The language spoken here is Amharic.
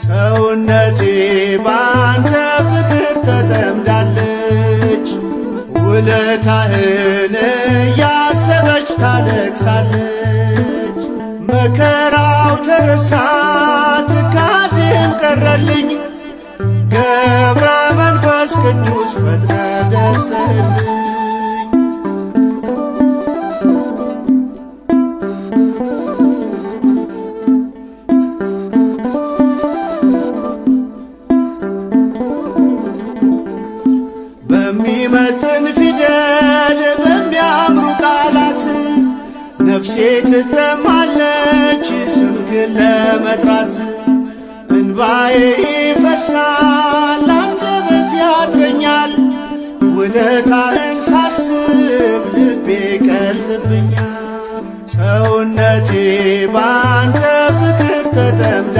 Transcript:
ሰውነቴ ባንተ ፍቅር ተጠምዳለች። ውለታህን እያሰበች ታለቅሳለች። መከራው ተረሳ ትካዜም ቀረልኝ። ገብረ መንፈስ ቅዱስ ፈጥነ ደርሰህልኝ። በሚመጥን ፊደል በሚያምሩ ቃላት ነፍሴ ትጠማለች ስምህን ለመጥራት። እንባዬ ይፈሳል አንደበት ያጥረኛል። ውለታህን ሳስብ ልቤ ቀልጥብኛል። ሰውነቴ ባንተ ፍቅር ተጠምዳ